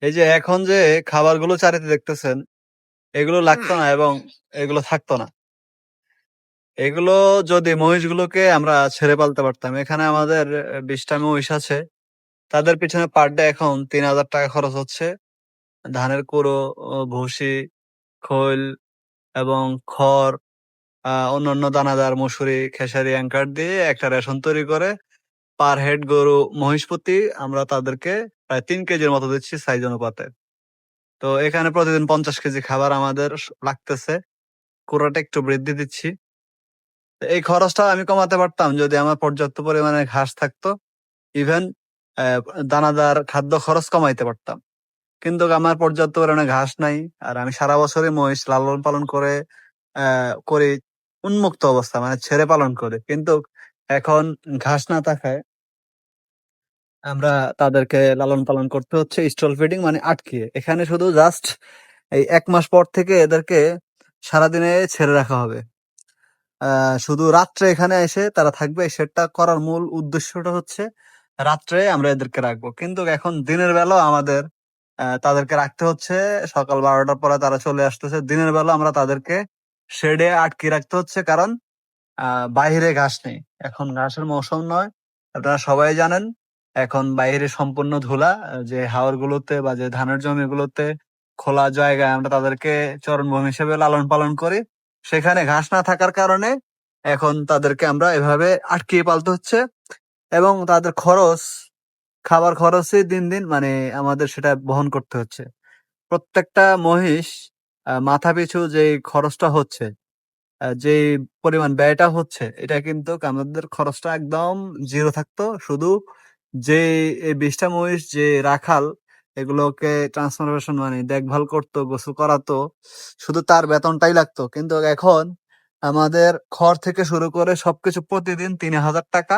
এই যে এখন যে খাবারগুলো চারিতে দেখতেছেন, এগুলো লাগতো না এবং এগুলো থাকতো না। এগুলো যদি মহিষগুলোকে আমরা ছেড়ে পালতে পারতাম। এখানে আমাদের ২০ টা মহিষ আছে। তাদের পিছনে পার ডে এখন ৳৩,০০০ খরচ হচ্ছে। ধানের কুড়ো, ভুসি, খৈল এবং খড়, অন্যান্য দানাদার মসুরি, খেসারি, অ্যাঙ্কার দিয়ে একটা রেশন তৈরি করে পার হেড গরু মহিষ প্রতি আমরা তাদেরকে প্রায় ৩ কেজির মতো দিচ্ছি সাইজ অনুপাতে। তো এখানে প্রতিদিন ৫০ কেজি খাবার আমাদের লাগতেছে। কুড়াটা একটু বৃদ্ধি দিচ্ছি। তো এই খরচটা আমি কমাতে পারতাম যদি আমার পর্যাপ্ত পরিমাণে ঘাস থাকতো। ইভেন অ্যা দানাদার খাদ্য খরচ কমাইতে পারতাম। কিন্তু আমার পর্যাপ্ত পরিমাণে ঘাস নাই। আর আমি সারা বছরই মহিষ লালন পালন করে অ্যা করি উন্মুক্ত অবস্থা মানে ছেড়ে পালন করি। কিন্তু এখন ঘাস না থাকায় আমরা তাদেরকে লালন পালন করতে হচ্ছে স্টল ফিডিং মানে আটকিয়ে। এখানে শুধু জাস্ট এই ১ মাস পর থেকে এদেরকে সারাদিনে ছেড়ে রাখা হবে। আ শুধু রাত্রে এখানে এসে তারা থাকবে। সেটা করার মূল উদ্দেশ্যটা হচ্ছে রাত্রে আমরা এদেরকে রাখবো। কিন্তু এখন দিনের বেলাও আমাদের তাদেরকে রাখতে হচ্ছে। সকাল ১২ টার পরে তারা চলে আসতেছে। দিনের বেলা আমরা তাদেরকে শেডে আটকিয়ে রাখতে হচ্ছে। কারণ আ বাহিরে ঘাস নেই। এখন ঘাসের মৌসুম নয়। আপনারা সবাই জানেন। এখন বাইরে সম্পূর্ণ ধুলা। যে হাওরগুলোতে বা যে ধানের জমিগুলোতে খোলা জায়গায় আমরা তাদেরকে চারণভূমি হিসেবে লালন পালন করি। সেখানে ঘাস না থাকার কারণে এখন তাদেরকে আমরা এভাবে আটকিয়ে পালতে হচ্ছে এবং তাদের খরচ, খাবার খরচই দিন, দিন মানে আমাদের সেটা বহন করতে হচ্ছে। প্রত্যেকটা মহিষ মাথাপিছু যেই খরচটা হচ্ছে যেই পরিমাণ ব্যয়টা হচ্ছে এটা কিন্তু আমাদের খরচটা একদম 0 থাকতো। শুধু যে এই ২০ টা মহিষ যে রাখাল এগুলোকে ট্রান্সফরমেশন মানে দেখভাল করতো, গোসল করাতো, শুধু তার বেতনটাই লাগতো। কিন্তু এখন আমাদের খড় থেকে শুরু করে সবকিছু প্রতিদিন ৳৩,০০০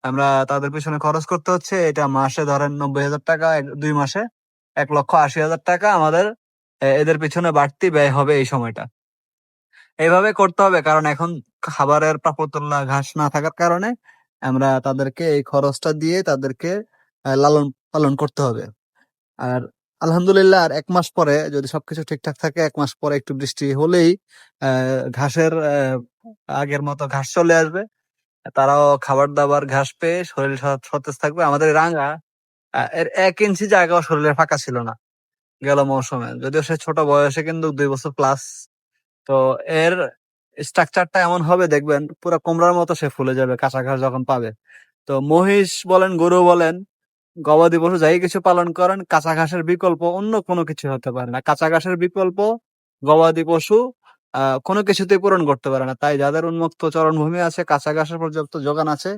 আমরা তাদের পেছনে খরচ করতে হচ্ছে। এটা মাসে ধরেন ৳৯০,০০০ ২ মাসে ৳১,৮০,০০০ আমাদের এদের পিছনে বাড়তি ব্যয় হবে এই সময়টা। এভাবে করতে হবে কারণ এখন খাবারের প্রাপ্যতল্যা ঘাস না থাকার কারণে আমরা তাদেরকে এই খরচটা দিয়ে তাদেরকে লালন পালন করতে হবে। আর আলহামদুলিল্লাহ আর ১ মাস পরে যদি সবকিছু ঠিকঠাক থাকে ১ মাস পরে একটু বৃষ্টি হলেই ঘাসের আগের মতো ঘাস চলে আসবে। তারাও খাবার-দাবার ঘাস পেয়ে শরীর সতেজ থাকবে। আমাদের রাঙা এর ১ ইঞ্চি জায়গাও শরীরে ফাঁকা ছিল না গেল মৌসুমে। যদিও সে ছোট বয়সে কিন্তু ২ বছর প্লাস। তো এর স্ট্রাকচারটা এমন হবে দেখবেন পুরা কুমড়ার মতো সে ফুলে যাবে কাঁচা ঘাস যখন পাবে। তো মহিষ বলেন, গরু বলেন, গবাদি পশু যাই কিছু পালন করেন কাঁচা ঘাসের বিকল্প অন্য কোনো কিছু হতে পারে না। কাঁচা ঘাসের বিকল্প গবাদি পশু কোনো কিছুতেই পূরণ করতে পারে না। তাই যাদের উন্মুক্ত চারণভূমি আছে, কাঁচা ঘাসের পর্যাপ্ত যোগান আছে,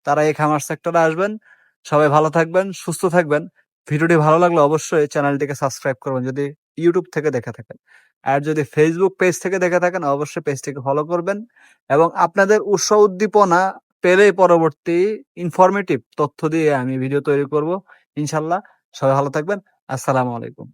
তারা এই খামার সেক্টরে আসবেন। সবাই ভালো থাকবেন, সুস্থ থাকবেন। ভিডিওটি ভালো লাগলে অবশ্যই চ্যানেলটিকে সাবস্ক্রাইব করবেন যদি YouTube থেকে দেখে থাকেন। আর যদি Facebook পেজ থেকে দেখে থাকেন অবশ্যই পেজটিকে ফলো করবেন এবং আপনাদের উৎসাহ উদ্দীপনা পেলেই পরবর্তী ইনফরমেটিভ তথ্য দিয়ে আমি ভিডিও তৈরি করব ইনশাআল্লাহ। সবাই ভালো থাকবেন। আসসালামু আলাইকুম।